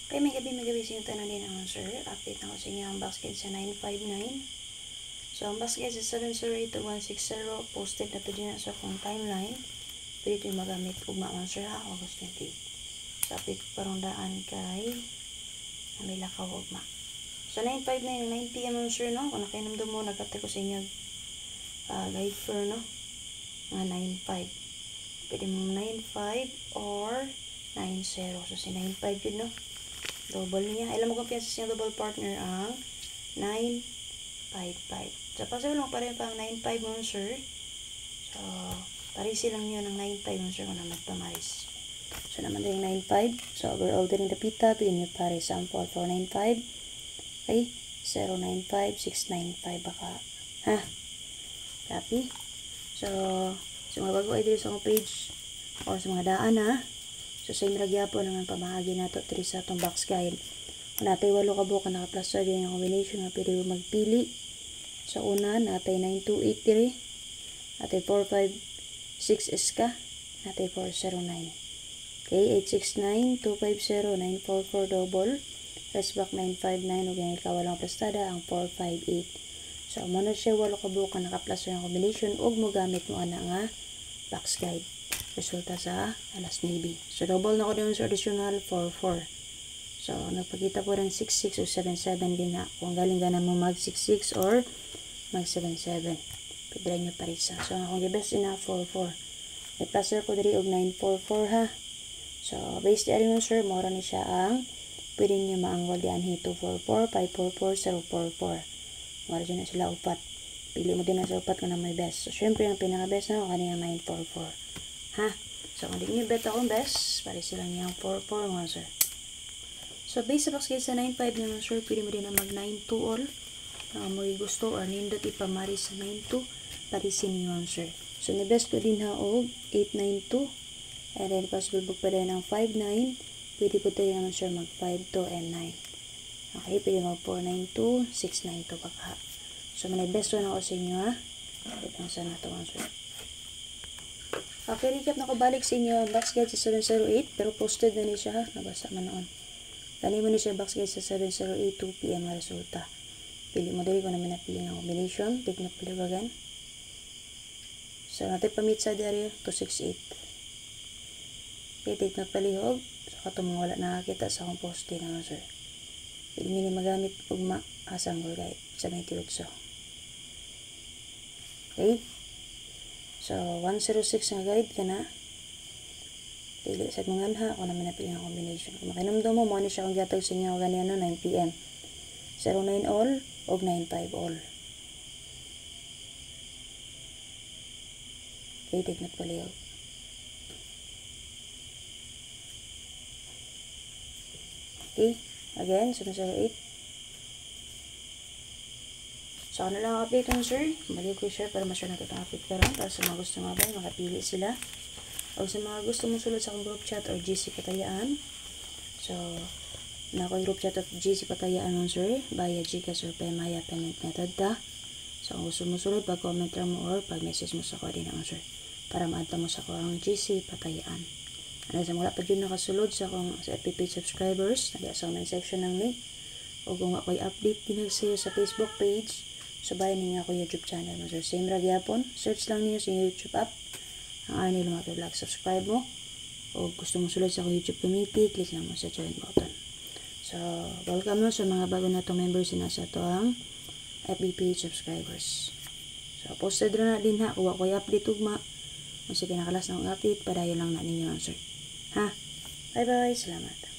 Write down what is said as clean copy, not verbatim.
Okay, may gabi sa inyo tanan din ang sir. Update na ko sa inyo ang box guide sa 959. So, ang box guide sa 708-160. Posted na to din sa akong timeline. Pwede ito yung magamit ugma ang sir ha. August 28. So, update ko parang daan kay may lakaw ugma. So, 959 9 PM ang sir, no? Kung nakinamdam mo, nagkatay ko sa inyo guide for, no? Mga 95. Pwede mo 95 or 90. So, si 95 yun, no? Double niya. Alam mo kumpiyansa siya double partner ang 955. So, possible mo pa rin pang 95 mo, sir. So, parisi lang niya ng 95 mo, sir, kung naman pamaris. So, naman din yung 95. So, overall din yung pita. Pin yung paris. Sample 495. Okay? 095, 695 baka. Ha? Copy? So, sa mga bago ay dito sa mga page or sa mga daan, ha? So, sa imragya po naman pamahagi na ito sa itong box guide. Kung natay 8 ka buka naka-plus din yung combination na pwede magpili. Sa una, natay 9283. Natay 456 ka. Natay 409. Okay, 869-250-944 double. Rest back 959. Huwag yung ikawalang plastada ang 458. So, muna siya 8 ka buka naka-plus yung combination. Huwag mo gamit mo ana nga box guide. Resulta sa alas 9. So, double na ko din sa additional 4-4. So, nagpakita po ng 6-6 o 7-7 din na. Kung galing ka na mo mag 6-6 or mag 7-7. Pwede nyo parisa. So, kung i-best na 4-4. I-placer ko diri og 9-4-4 ha. So, based di mo sir, mora ni siya ang pwede nyo maangwal diyan 2-4-4, 5-4-4, 0-4-4. Mora dyan na sila upat. Pili mo din na sa upat kung na may best. So, syempre, ang pinaka-best na ako kanina 9-4-4. Ha? So, kung di nyo bet akong best, pare sila niyang 4-4 mga sir. So, based sa box guide sa 9-5 naman sir, pwede mo din na mag 9-2 all. Mo gusto or nindot ipamari sa 9-2, pare siniyon sir. So, ni-best ko din ha og 8-9-2. And then, possible book pa rin ng 5-9. Pwede po tayo naman sir mag 5-2 and 9. Okay, pwede mag 4-9-2, 6-9-2 baka. So, manay-best one ako sa inyo ha. Ito ang sana ito mga sir. Okay, recap na ko balik sa inyo ang box guide sa 708 pero posted na ni siya ha, nabasa man noon. Kani mo ni siya box guide sa 708 2 PM na resulta. Pili mo dali kung naman napili ng combination, take na paliwagan. So, natin pamit sa diary 268. Okay, take na palihog. So, katong wala nakakita sa akong poste na sir. Pili nyo magamit ugma asang guide sa 98. Okay. So, 106 na guide ka na. Pili sa mga anha, kung naman napili ng combination. Kung makinamdo mo, mo siya kung gatag sa inyo ganyan 9 PM. 09 all, o 95 all. Okay, take note pala yun. Okay, again, 708. So, ano lang ang update ng sir? Mali ko share para masya na itong update ka rin. Para sa mga gusto nga ba, makapili sila. O sa mga gusto mong sulod sa akong group chat or GC Patayaan. So, na ako group chat of GC Patayaan ng sir. Via Gcash or Paymaya payment method ta. So, kung gusto mo sulod, pag-comment lang mo or pag-message mo sa ko din ang sir. Para maadta mo sa ko ang GC Patayaan. Ano sa mga pa dyan nakasulod sa akong sa FB subscribers. Nadi sa comment section ng link. O kung ako'y update din sa'yo sa Facebook page. Sabayan niyo ako YouTube channel mo sir. Same ra gyapon. Search lang niyo sa YouTube app. Ang Arnie Lumato Vlog. Subscribe mo. O gusto mo sulod sa akong YouTube community, click lang mo sa join button. So, welcome mo sa mga bago na itong members na sa ito ang FB page subscribers. So, posted rin na din ha. Kung ako'y update ugma. Kung sa pinakalas na update, padayo lang na ninyo ang sir. Ha? Bye bye. Salamat.